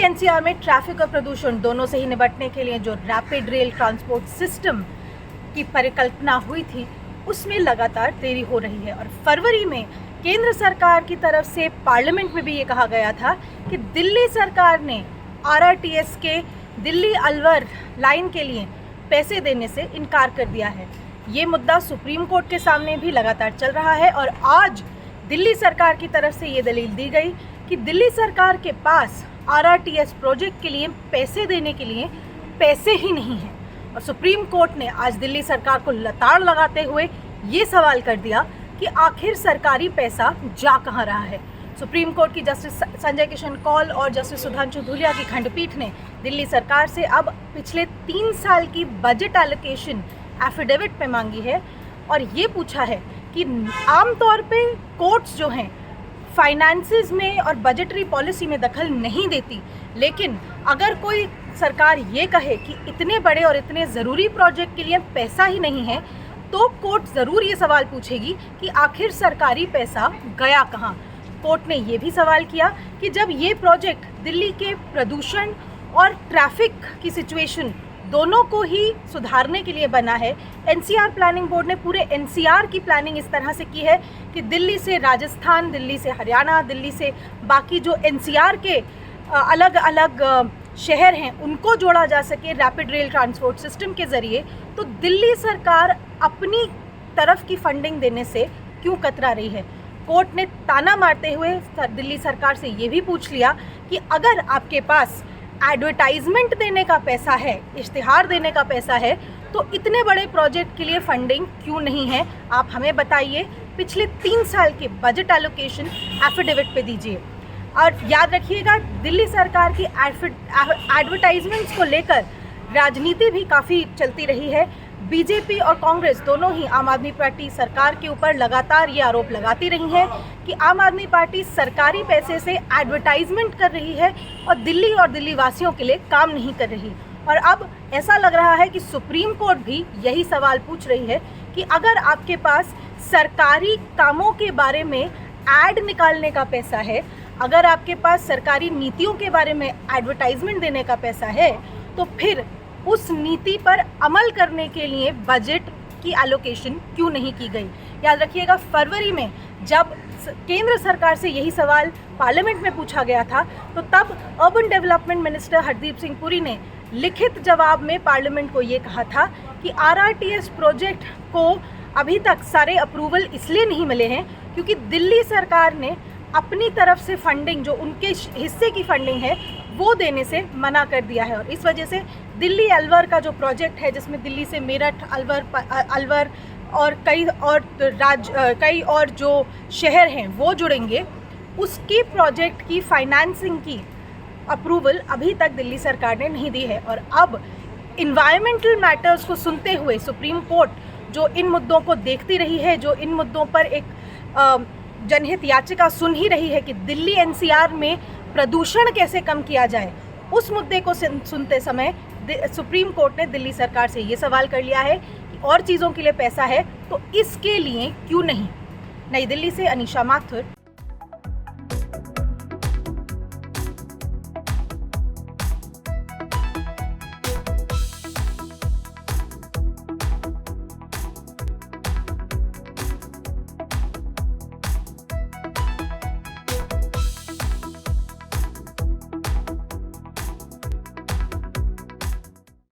NCR में traffic और प्रदूषण दोनों से ही निपटने के लिए जो रैपिड रेल ट्रांसपोर्ट सिस्टम की परिकल्पना हुई थी उसमें लगातार देरी हो रही है। और फरवरी में केंद्र सरकार की तरफ से पार्लियामेंट में भी ये कहा गया था कि दिल्ली सरकार ने आरआरटीएस के दिल्ली अलवर लाइन के लिए पैसे देने से इनकार कर दिया है। ये मुद्दा सुप्रीम कोर्ट के सामने भी लगातार चल रहा है और आज दिल्ली सरकार की तरफ से ये दलील दी गई कि दिल्ली सरकार के पास आरआरटीएस प्रोजेक्ट के लिए पैसे देने के लिए पैसे ही नहीं हैं। और सुप्रीम कोर्ट ने आज दिल्ली सरकार को लताड़ लगाते हुए ये सवाल कर दिया कि आखिर सरकारी पैसा जा कहाँ रहा है। सुप्रीम कोर्ट की जस्टिस संजय किशन कौल और जस्टिस सुधांशु धूलिया की खंडपीठ ने दिल्ली सरकार से अब पिछले 3 साल की बजट एलोकेशन एफिडेविट पे मांगी है और ये पूछा है कि आमतौर पे कोर्ट्स जो हैं फाइनेंसेस में और बजटरी पॉलिसी में दखल नहीं देती, लेकिन अगर कोई सरकार ये कहे कि इतने बड़े और इतने ज़रूरी प्रोजेक्ट के लिए पैसा ही नहीं है तो कोर्ट ज़रूर ये सवाल पूछेगी कि आखिर सरकारी पैसा गया कहाँ। कोर्ट ने ये भी सवाल किया कि जब ये प्रोजेक्ट दिल्ली के प्रदूषण और ट्रैफिक की सिचुएशन दोनों को ही सुधारने के लिए बना है, एनसीआर प्लानिंग बोर्ड ने पूरे एनसीआर की प्लानिंग इस तरह से की है कि दिल्ली से राजस्थान, दिल्ली से हरियाणा, दिल्ली से बाकी जो एनसीआर के अलग अलग शहर हैं उनको जोड़ा जा सके रैपिड रेल ट्रांसपोर्ट सिस्टम के ज़रिए। तो दिल्ली सरकार अपनी तरफ की फंडिंग देने से क्यों कतरा रही है। कोर्ट ने ताना मारते हुए दिल्ली सरकार से ये भी पूछ लिया कि अगर आपके पास एडवर्टाइजमेंट देने का पैसा है, इश्तिहार देने का पैसा है, तो इतने बड़े प्रोजेक्ट के लिए फंडिंग क्यों नहीं है, आप हमें बताइए। पिछले 3 साल के बजट एलोकेशन एफिडेविट पे दीजिए। और याद रखिएगा दिल्ली सरकार की एडवर्टाइजमेंट्स को लेकर राजनीति भी काफ़ी चलती रही है। बीजेपी और कांग्रेस दोनों ही आम आदमी पार्टी सरकार के ऊपर लगातार ये आरोप लगाती रही है कि आम आदमी पार्टी सरकारी पैसे से एडवर्टाइजमेंट कर रही है और दिल्ली वासियों के लिए काम नहीं कर रही। और अब ऐसा लग रहा है कि सुप्रीम कोर्ट भी यही सवाल पूछ रही है कि अगर आपके पास सरकारी कामों के बारे में ऐड निकालने का पैसा है, अगर आपके पास सरकारी नीतियों के बारे में एडवर्टाइजमेंट देने का पैसा है, तो फिर उस नीति पर अमल करने के लिए बजट की एलोकेशन क्यों नहीं की गई। याद रखिएगा फरवरी में जब केंद्र सरकार से यही सवाल पार्लियामेंट में पूछा गया था तो तब urban development minister Hardeep Singh Puri ने लिखित जवाब में पार्लियामेंट को ये कहा था कि आरआरटीएस प्रोजेक्ट को अभी तक सारे अप्रूवल इसलिए नहीं मिले हैं क्योंकि दिल्ली सरकार ने अपनी तरफ से फंडिंग जो उनके हिस्से की फंडिंग है वो देने से मना कर दिया है। और इस वजह से दिल्ली अलवर का जो प्रोजेक्ट है जिसमें दिल्ली से मेरठ, अलवर और कई और जो शहर हैं वो जुड़ेंगे, उसकी प्रोजेक्ट की फाइनेंसिंग की अप्रूवल अभी तक दिल्ली सरकार ने नहीं दी है। और अब इन्वायरमेंटल मैटर्स को सुनते हुए सुप्रीम कोर्ट जो इन मुद्दों को देखती रही है, जो इन मुद्दों पर एक जनहित याचिका सुन ही रही है कि दिल्ली एनसीआर में प्रदूषण कैसे कम किया जाए, उस मुद्दे को सुनते समय सुप्रीम कोर्ट ने दिल्ली सरकार से ये सवाल कर लिया है कि और चीज़ों के लिए पैसा है तो इसके लिए क्यों नहीं। नई दिल्ली से अनीशा माथुर।